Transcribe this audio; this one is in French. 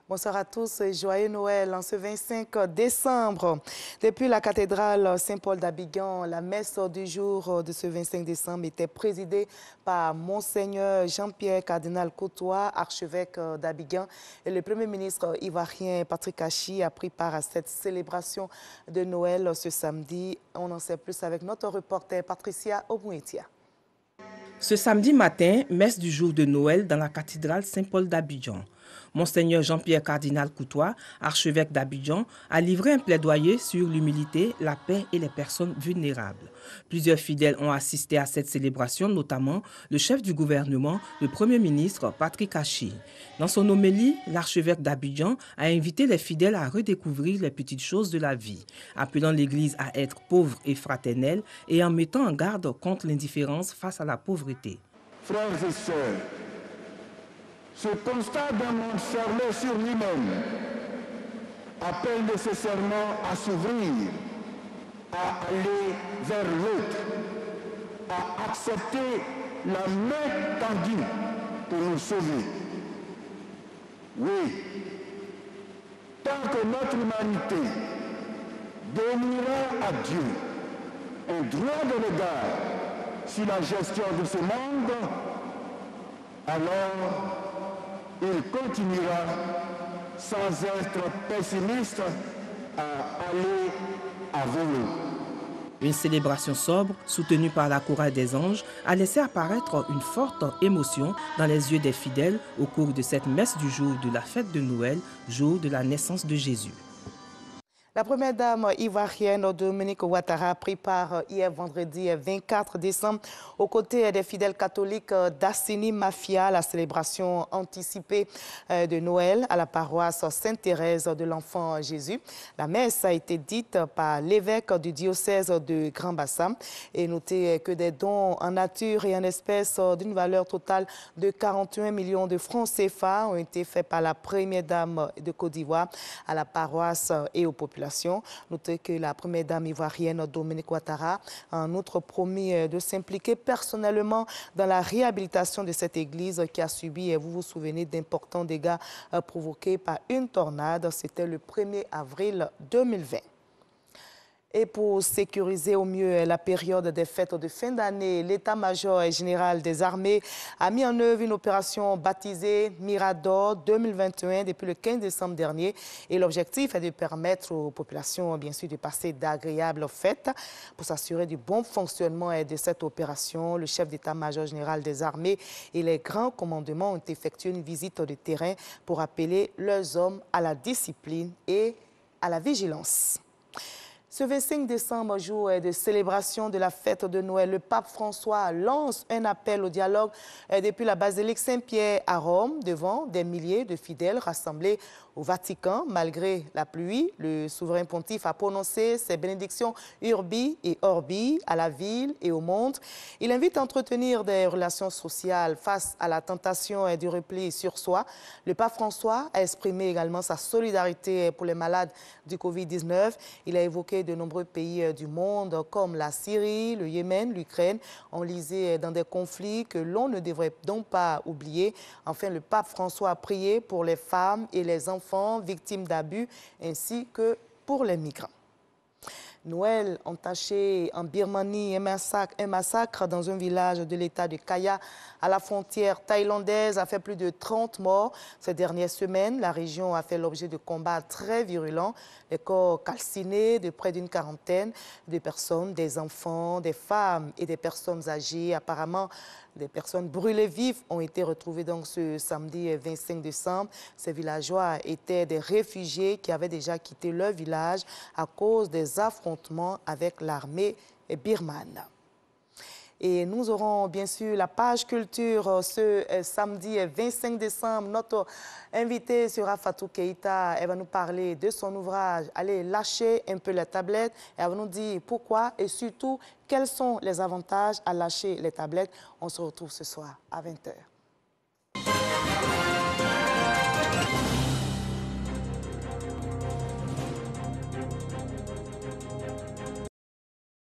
Bonsoir à tous et joyeux Noël en ce 25 décembre. Depuis la cathédrale Saint-Paul d'Abidjan, la messe du jour de ce 25 décembre était présidée par Monseigneur Jean-Pierre Cardinal Coutois, archevêque d'Abidjan. Et le Premier ministre ivoirien Patrick Kachi a pris part à cette célébration de Noël ce samedi. On en sait plus avec notre reporter Patricia Obouetia. Ce samedi matin, messe du jour de Noël dans la cathédrale Saint-Paul d'Abidjan. Monseigneur Jean-Pierre Cardinal Coutois, archevêque d'Abidjan, a livré un plaidoyer sur l'humilité, la paix et les personnes vulnérables. Plusieurs fidèles ont assisté à cette célébration, notamment le chef du gouvernement, le Premier ministre Patrick Kachi. Dans son homélie, l'archevêque d'Abidjan a invité les fidèles à redécouvrir les petites choses de la vie, appelant l'Église à être pauvre et fraternelle et en mettant en garde contre l'indifférence face à la pauvreté. Frères et sœurs, ce constat d'un monde fermé sur lui-même appelle nécessairement à s'ouvrir, à aller vers l'autre, à accepter la main tendue pour nous sauver. Oui, tant que notre humanité donnera à Dieu un droit de regard sur la gestion de ce monde, alors il continuera sans être pessimiste à aller à vélo. Une célébration sobre, soutenue par la chorale des anges, a laissé apparaître une forte émotion dans les yeux des fidèles au cours de cette messe du jour de la fête de Noël, jour de la naissance de Jésus. La première dame ivoirienne Dominique Ouattara a pris part hier vendredi 24 décembre aux côtés des fidèles catholiques d'Assini Mafia à la célébration anticipée de Noël à la paroisse Sainte-Thérèse de l'Enfant Jésus. La messe a été dite par l'évêque du diocèse de Grand-Bassam et notez que des dons en nature et en espèces d'une valeur totale de 41 millions de francs CFA ont été faits par la première dame de Côte d'Ivoire à la paroisse et aux populations. Notez que la première dame ivoirienne Dominique Ouattara a en outre promis de s'impliquer personnellement dans la réhabilitation de cette église qui a subi, vous vous souvenez, d'importants dégâts provoqués par une tornade. C'était le 1er avril 2020. Et pour sécuriser au mieux la période des fêtes de fin d'année, l'état-major général des armées a mis en œuvre une opération baptisée Mirador 2021 depuis le 15 décembre dernier. Et l'objectif est de permettre aux populations, bien sûr, de passer d'agréables fêtes. Pour s'assurer du bon fonctionnement de cette opération, le chef d'état-major général des armées et les grands commandements ont effectué une visite de terrain pour appeler leurs hommes à la discipline et à la vigilance. Ce 25 décembre, jour de célébration de la fête de Noël, le pape François lance un appel au dialogue depuis la basilique Saint-Pierre à Rome, devant des milliers de fidèles rassemblés au Vatican. Malgré la pluie, le souverain pontife a prononcé ses bénédictions urbi et orbi à la ville et au monde. Il invite à entretenir des relations sociales face à la tentation du repli sur soi. Le pape François a exprimé également sa solidarité pour les malades du Covid-19. Il a évoqué de nombreux pays du monde comme la Syrie, le Yémen, l'Ukraine, enlisés dans des conflits que l'on ne devrait donc pas oublier. Enfin, le pape François a prié pour les femmes et les enfants victimes d'abus ainsi que pour les migrants. Noël entaché en Birmanie, un massacre dans un village de l'état de Kaya à la frontière thaïlandaise a fait plus de 30 morts. Ces dernières semaines, la région a fait l'objet de combats très virulents. Les corps calcinés de près d'une quarantaine de personnes, des enfants, des femmes et des personnes âgées. Apparemment, des personnes brûlées vives ont été retrouvées donc ce samedi 25 décembre. Ces villageois étaient des réfugiés qui avaient déjà quitté leur village à cause des affrontements avec l'armée birmane. Et nous aurons bien sûr la page culture ce samedi 25 décembre. Notre invitée sera Fatou Keïta. Elle va nous parler de son ouvrage « Allez lâcher un peu la tablette ». Elle va nous dire pourquoi et surtout quels sont les avantages à lâcher les tablettes. On se retrouve ce soir à 20 h.